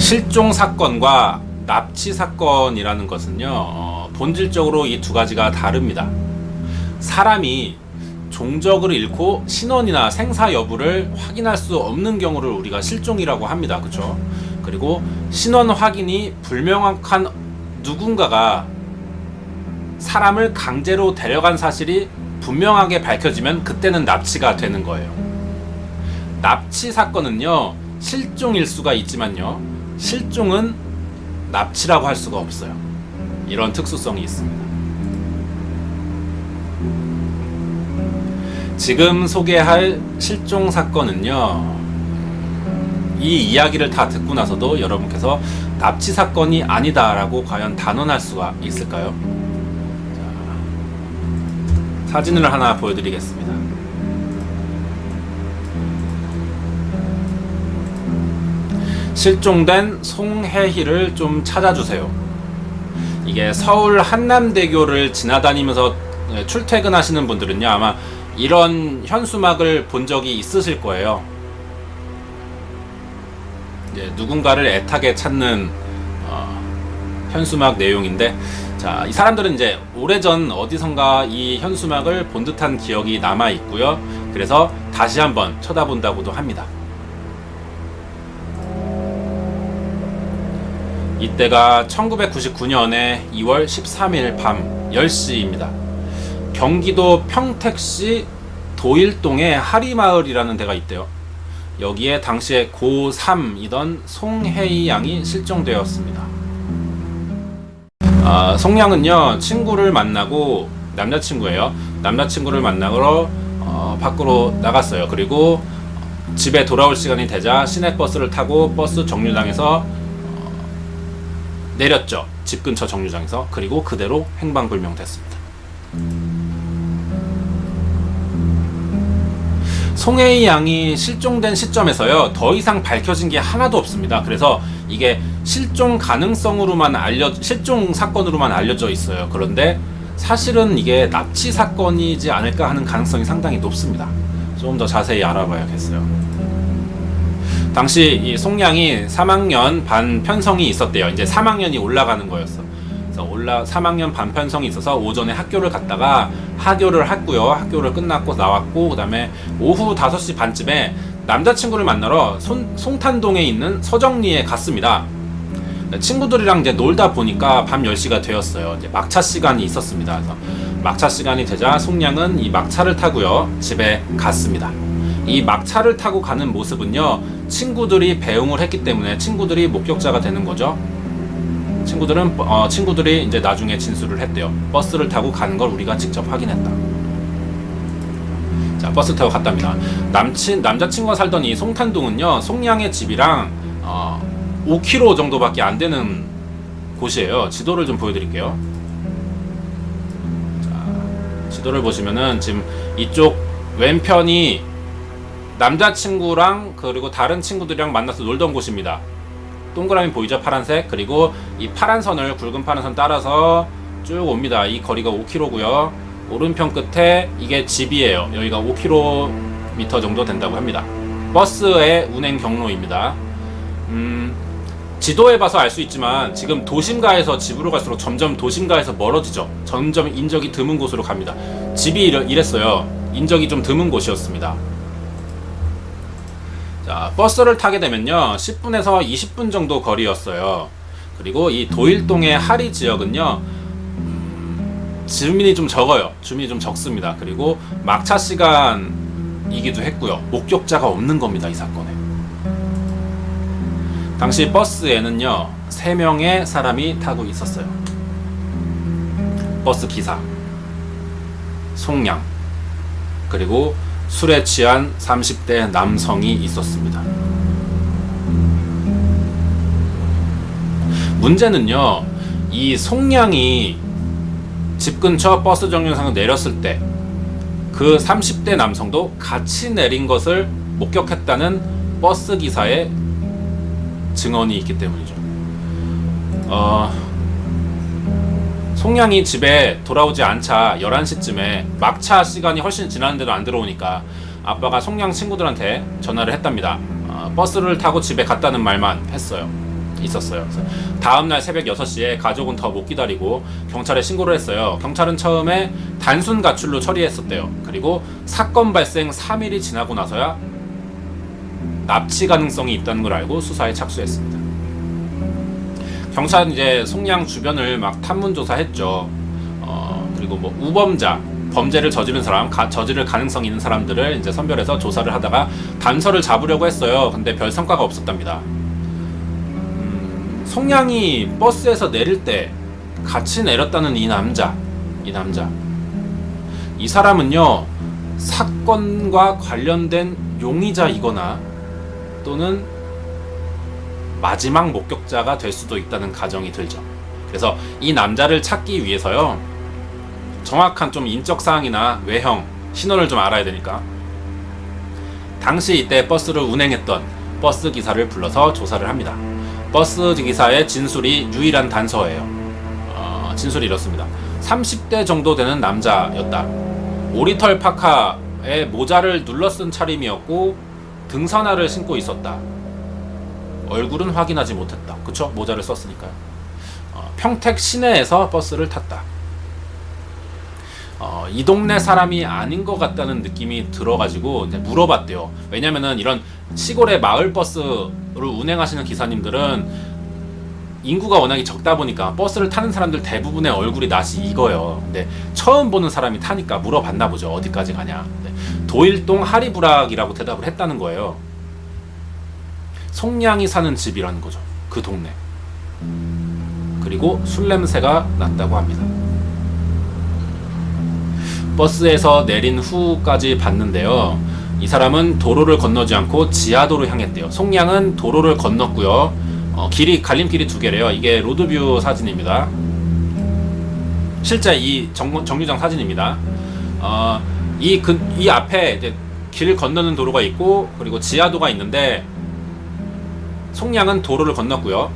실종 사건과 납치 사건이라는 것은요, 본질적으로 이 두 가지가 다릅니다. 사람이 종적을 잃고 신원이나 생사 여부를 확인할 수 없는 경우를 우리가 실종이라고 합니다. 그렇죠? 그리고 신원 확인이 불명확한 누군가가 사람을 강제로 데려간 사실이 분명하게 밝혀지면 그때는 납치가 되는 거예요. 납치 사건은요, 실종일 수가 있지만요, 실종은 납치라고 할 수가 없어요. 이런 특수성이 있습니다. 지금 소개할 실종 사건은요, 이 이야기를 다 듣고 나서도 여러분께서 납치 사건이 아니다라고 과연 단언할 수가 있을까요? 자, 사진을 하나 보여드리겠습니다. 실종된 송혜희를 좀 찾아주세요. 이게 서울 한남대교를 지나다니면서 출퇴근하시는 분들은요, 아마 이런 현수막을 본 적이 있으실 거예요. 이제 누군가를 애타게 찾는 현수막 내용인데, 자, 이 사람들은 이제 오래전 어디선가 이 현수막을 본 듯한 기억이 남아 있고요. 그래서 다시 한번 쳐다본다고도 합니다. 이때가 1999년에 2월 13일 밤 10시입니다. 경기도 평택시 도일동의 하리마을이라는 데가 있대요. 여기에 당시에 고3이던 송혜희 양이 실종되었습니다. 송 양은요, 친구를 만나고, 남자친구예요. 남자친구를 만나러 밖으로 나갔어요. 그리고 집에 돌아올 시간이 되자 시내버스를 타고 버스 정류장에서 내렸죠. 집 근처 정류장에서. 그리고 그대로 행방불명됐습니다. 송혜희 양이 실종된 시점에서요, 더 이상 밝혀진 게 하나도 없습니다. 그래서 이게 실종 사건으로만 알려져 있어요. 그런데 사실은 이게 납치 사건이지 않을까 하는 가능성이 상당히 높습니다. 좀 더 자세히 알아봐야겠어요. 당시 이 송양이 3학년 반 편성이 있었대요. 이제 3학년이 올라가는 거였어. 그래서 3학년 반 편성이 있어서 오전에 학교를 갔다가 하교를 했고요. 학교를 끝났고 나왔고, 그 다음에 오후 5시 반쯤에 남자친구를 만나러 송탄동에 있는 서정리에 갔습니다. 친구들이랑 이제 놀다 보니까 밤 10시가 되었어요. 이제 막차 시간이 있었습니다. 그래서 막차 시간이 되자 송양은 이 막차를 타고요, 집에 갔습니다. 이 막차를 타고 가는 모습은요, 친구들이 배웅을 했기 때문에 친구들이 목격자가 되는 거죠. 친구들이 이제 나중에 진술을 했대요. 버스를 타고 가는 걸 우리가 직접 확인했다. 자, 버스 타고 갔답니다. 남자친구가 살던 이 송탄동은요, 송양의 집이랑 5km 정도밖에 안 되는 곳이에요. 지도를 좀 보여드릴게요. 자, 지도를 보시면은 지금 이쪽 왼편이 남자친구랑 그리고 다른 친구들이랑 만나서 놀던 곳입니다. 동그라미 보이죠? 파란색. 그리고 이 파란 선을, 굵은 파란 선 따라서 쭉 옵니다. 이 거리가 5km고요. 오른편 끝에 이게 집이에요. 여기가 5km 정도 된다고 합니다. 버스의 운행 경로입니다. 지도에 봐서 알 수 있지만 지금 도심가에서 집으로 갈수록 점점 도심가에서 멀어지죠. 점점 인적이 드문 곳으로 갑니다. 집이 이랬어요. 인적이 좀 드문 곳이었습니다. 자, 버스를 타게 되면요, 10분에서 20분 정도 거리였어요. 그리고 이 도일동의 하리 지역은요, 주민이 좀 적어요. 주민이 좀 적습니다. 그리고 막차 시간이기도 했고요. 목격자가 없는 겁니다, 이 사건에. 당시 버스에는요, 3명의 사람이 타고 있었어요. 버스 기사, 송양, 그리고 술에 취한 30대 남성이 있었습니다. 문제는요, 이 송양이 집 근처 버스 정류장을 내렸을 때 그 30대 남성도 같이 내린 것을 목격했다는 버스 기사의 증언이 있기 때문이죠. 송양이 집에 돌아오지 않자 11시쯤에 막차 시간이 훨씬 지났는데도 안 들어오니까 아빠가 송양 친구들한테 전화를 했답니다. 버스를 타고 집에 갔다는 말만 했어요. 있었어요. 그래서 다음날 새벽 6시에 가족은 더 못 기다리고 경찰에 신고를 했어요. 경찰은 처음에 단순 가출로 처리했었대요. 그리고 사건 발생 3일이 지나고 나서야 납치 가능성이 있다는 걸 알고 수사에 착수했습니다. 경찰은 이제 송양 주변을 막 탐문 조사했죠. 그리고 뭐 우범자, 범죄를 저지른 사람, 저지를 가능성 있는 사람들을 이제 선별해서 조사를 하다가 단서를 잡으려고 했어요. 근데 별 성과가 없었답니다. 송양이 버스에서 내릴 때 같이 내렸다는 이 남자, 이 사람은요 사건과 관련된 용의자이거나 또는 마지막 목격자가 될 수도 있다는 가정이 들죠. 그래서 이 남자를 찾기 위해서요 정확한 좀 인적 사항이나 외형, 신원을 좀 알아야 되니까 당시 이때 버스를 운행했던 버스 기사를 불러서 조사를 합니다. 버스 기사의 진술이 유일한 단서예요. 진술이 이렇습니다. 30대 정도 되는 남자였다. 오리털 파카에 모자를 눌러쓴 차림이었고 등산화를 신고 있었다. 얼굴은 확인하지 못했다. 그쵸? 모자를 썼으니까요. 평택 시내에서 버스를 탔다. 이 동네 사람이 아닌 것 같다는 느낌이 들어가지고 이제 물어봤대요. 왜냐면은 이런 시골의 마을 버스를 운행하시는 기사님들은 인구가 워낙에 적다 보니까 버스를 타는 사람들 대부분의 얼굴이 낯이 익어요. 근데 처음 보는 사람이 타니까 물어봤나 보죠. 어디까지 가냐. 도일동 하리부락이라고 대답을 했다는 거예요. 송양이 사는 집이라는 거죠. 그 동네. 그리고 술 냄새가 났다고 합니다. 버스에서 내린 후까지 봤는데요. 이 사람은 도로를 건너지 않고 지하도로 향했대요. 송양은 도로를 건넜고요. 갈림길이 2개래요. 이게 로드뷰 사진입니다. 실제 이 정류장 사진입니다. 이 앞에 이제 길 건너는 도로가 있고 그리고 지하도가 있는데 송양은 도로를 건넜고요.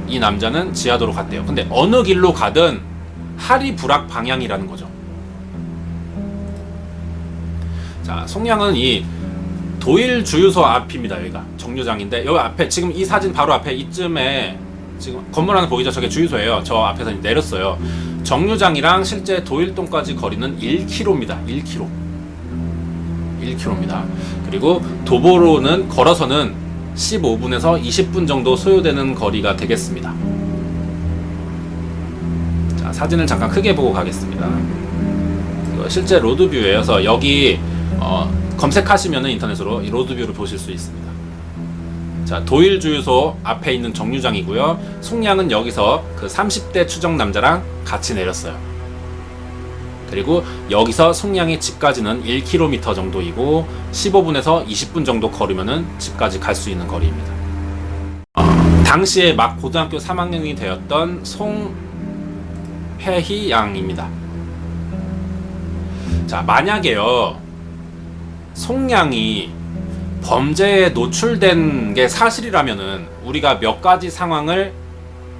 이 남자는 지하도로 갔대요. 근데 어느 길로 가든 하리부락 방향이라는 거죠. 자, 송양은 이 도일 주유소 앞입니다. 여기가 정류장인데 여기 앞에 지금 이 사진 바로 앞에 이쯤에 지금 건물 하나 보이죠? 저게 주유소예요. 저 앞에서 내렸어요. 정류장이랑 실제 도일동까지 거리는 1km입니다. 1km입니다. 그리고 도보로는 걸어서는 15분에서 20분 정도 소요되는 거리가 되겠습니다. 자, 사진을 잠깐 크게 보고 가겠습니다. 이거 실제 로드뷰예요. 그래서 여기 검색하시면 인터넷으로 이 로드뷰를 보실 수 있습니다. 자, 도일 주유소 앞에 있는 정류장이고요. 송양은 여기서 그 30대 추정 남자랑 같이 내렸어요. 그리고 여기서 송양의 집까지는 1km 정도이고 15분에서 20분 정도 걸으면은 집까지 갈 수 있는 거리입니다. 당시에 막 고등학교 3학년이 되었던 송혜희 양입니다. 자, 만약에요 송양이 범죄에 노출된 게 사실이라면은 우리가 몇 가지 상황을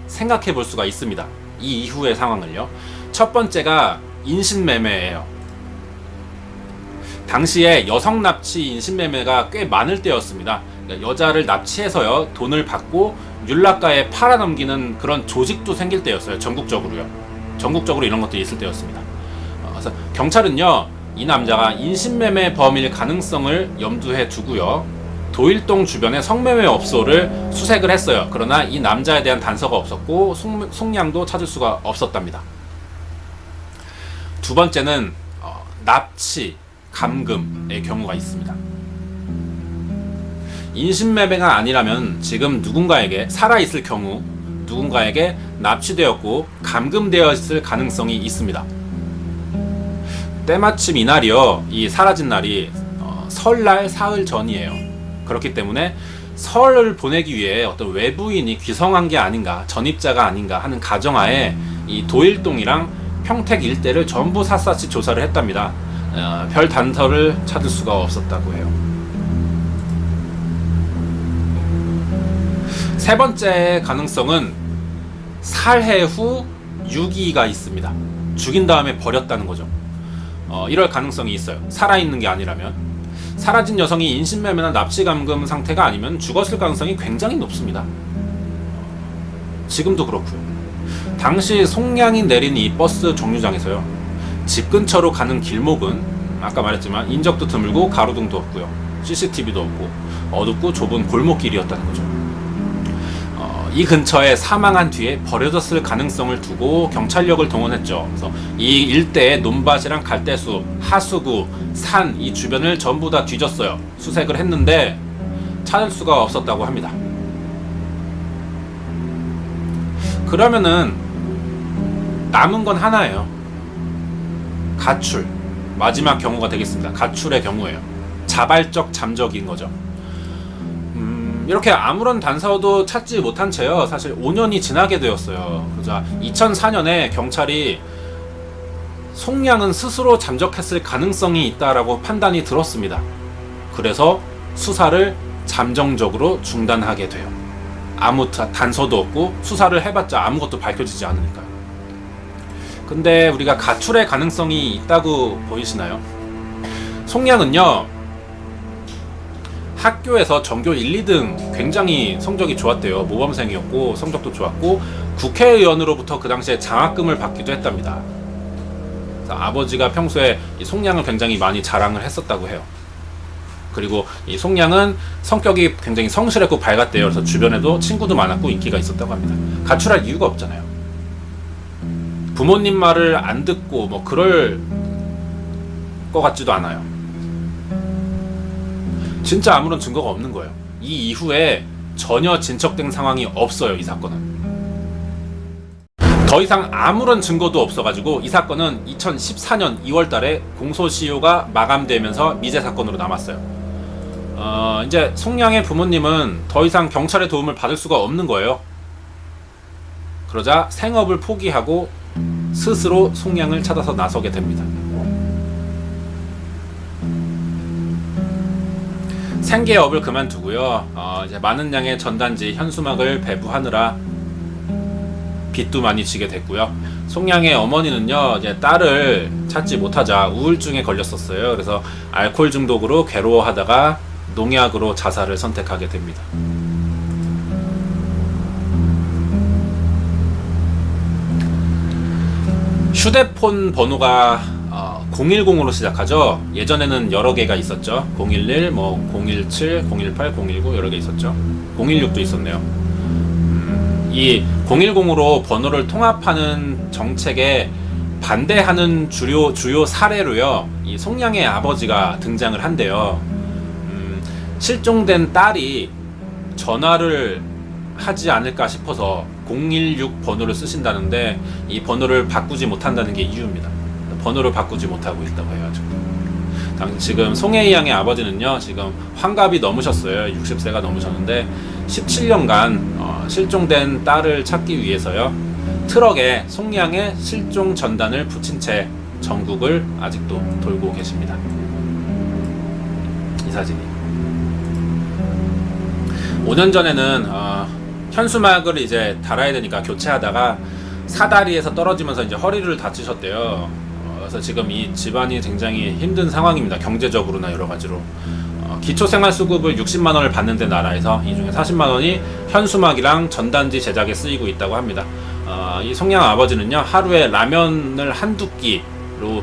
생각해 볼 수가 있습니다. 이 이후의 상황을요. 첫 번째가 인신매매예요. 당시에 여성 납치 인신매매가 꽤 많을 때였습니다. 그러니까 여자를 납치해서요 돈을 받고 윤락가에 팔아넘기는 그런 조직도 생길 때였어요. 전국적으로 이런 것들이 있을 때였습니다. 그래서 경찰은요 이 남자가 인신매매 범일 가능성을 염두에 두고요 도일동 주변의 성매매 업소를 수색을 했어요. 그러나 이 남자에 대한 단서가 없었고 송양도 찾을 수가 없었답니다. 두 번째는 납치, 감금의 경우가 있습니다. 인신매매가 아니라면 지금 누군가에게 살아있을 경우 누군가에게 납치되었고 감금되어 있을 가능성이 있습니다. 때마침 이날이요, 이 사라진 날이 설날 사흘 전이에요. 그렇기 때문에 설을 보내기 위해 어떤 외부인이 귀성한 게 아닌가, 전입자가 아닌가 하는 가정하에 이 도일동이랑 평택 일대를 전부 샅샅이 조사를 했답니다. 별 단서를 찾을 수가 없었다고 해요. 세 번째 가능성은 살해 후 유기가 있습니다. 죽인 다음에 버렸다는 거죠. 이럴 가능성이 있어요. 살아있는 게 아니라면. 사라진 여성이 인신매매나 납치감금 상태가 아니면 죽었을 가능성이 굉장히 높습니다. 지금도 그렇고요. 당시 송량이 내린 이 버스 정류장에서요, 집 근처로 가는 길목은 아까 말했지만 인적도 드물고 가로등도 없고요, CCTV도 없고 어둡고 좁은 골목길이었다는 거죠. 이 근처에 사망한 뒤에 버려졌을 가능성을 두고 경찰력을 동원했죠. 그래서 이 일대의 논밭이랑 갈대숲, 하수구, 산, 이 주변을 전부 다 뒤졌어요. 수색을 했는데 찾을 수가 없었다고 합니다. 그러면은 남은 건 하나예요. 가출. 마지막 경우가 되겠습니다. 가출의 경우예요. 자발적 잠적인 거죠. 이렇게 아무런 단서도 찾지 못한 채요, 사실 5년이 지나게 되었어요. 그러자 2004년에 경찰이 송량은 스스로 잠적했을 가능성이 있다라고 판단이 들었습니다. 그래서 수사를 잠정적으로 중단하게 돼요. 아무 단서도 없고 수사를 해봤자 아무것도 밝혀지지 않으니까요. 근데 우리가 가출의 가능성이 있다고 보이시나요? 송량은요, 학교에서 전교 1, 2등 굉장히 성적이 좋았대요. 모범생이었고 성적도 좋았고 국회의원으로부터 그 당시에 장학금을 받기도 했답니다. 아버지가 평소에 이 송량을 굉장히 많이 자랑을 했었다고 해요. 그리고 이 송량은 성격이 굉장히 성실했고 밝았대요. 그래서 주변에도 친구도 많았고 인기가 있었다고 합니다. 가출할 이유가 없잖아요. 부모님 말을 안 듣고 뭐 그럴 것 같지도 않아요. 진짜 아무런 증거가 없는 거예요. 이 이후에 전혀 진척된 상황이 없어요. 이 사건은 더 이상 아무런 증거도 없어가지고 이 사건은 2014년 2월달에 공소시효가 마감되면서 미제 사건으로 남았어요. 이제 송량의 부모님은 더 이상 경찰의 도움을 받을 수가 없는 거예요. 그러자 생업을 포기하고 스스로 송량을 찾아서 나서게 됩니다. 생계업을 그만두고요, 이제 많은 양의 전단지, 현수막을 배부하느라 빚도 많이 지게 됐고요. 송량의 어머니는요, 이제 딸을 찾지 못하자 우울증에 걸렸었어요. 그래서 알코올 중독으로 괴로워하다가 농약으로 자살을 선택하게 됩니다. 휴대폰 번호가 010으로 시작하죠. 예전에는 여러 개가 있었죠. 011, 뭐 017, 018, 019 여러 개 있었죠. 016도 있었네요. 이 010으로 번호를 통합하는 정책에 반대하는 주요 사례로요, 이 송량의 아버지가 등장을 한대요. 실종된 딸이 전화를 하지 않을까 싶어서 016 번호를 쓰신다는데 이 번호를 바꾸지 못한다는 게 이유입니다. 번호를 바꾸지 못하고 있다고 해가지고. 지금 송혜이 양의 아버지는요, 지금 환갑이 넘으셨어요. 60세가 넘으셨는데 17년간 실종된 딸을 찾기 위해서요, 트럭에 송량의 실종 전단을 붙인 채 전국을 아직도 돌고 계십니다. 이 사진이 5년 전에는 현수막을 이제 달아야 되니까 교체하다가 사다리에서 떨어지면서 이제 허리를 다치셨대요. 그래서 지금 이 집안이 굉장히 힘든 상황입니다. 경제적으로나 여러 가지로. 기초생활수급을 60만 원을 받는데 나라에서 이 중에 40만 원이 현수막이랑 전단지 제작에 쓰이고 있다고 합니다. 이 송량 아버지는요, 하루에 라면을 한두 끼로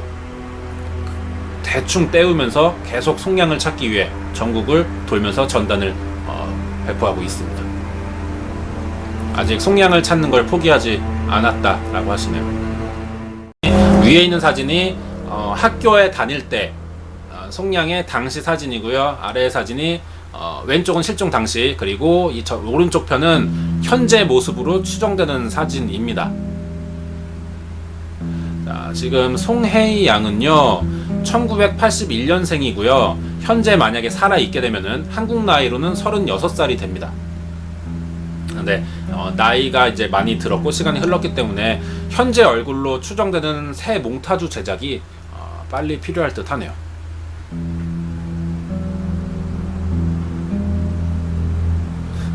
대충 때우면서 계속 송량을 찾기 위해 전국을 돌면서 전단을 배포하고 있습니다. 아직 송량을 찾는 걸 포기하지 않았다라고 하시네요. 위에 있는 사진이 학교에 다닐 때 송량의 당시 사진이고요. 아래의 사진이 왼쪽은 실종 당시, 그리고 이 오른쪽 편은 현재 모습으로 추정되는 사진입니다. 자, 지금 송혜이 양은요 1981년생이고요 현재 만약에 살아있게 되면은 한국 나이로는 36살이 됩니다. 근데 나이가 이제 많이 들었고 시간이 흘렀기 때문에 현재 얼굴로 추정되는 새 몽타주 제작이 빨리 필요할 듯 하네요.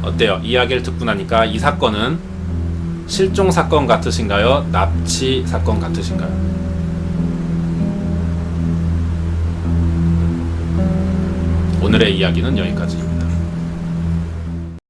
어때요? 이야기를 듣고 나니까 이 사건은 실종 사건 같으신가요? 납치 사건 같으신가요? 오늘의 이야기는 여기까지.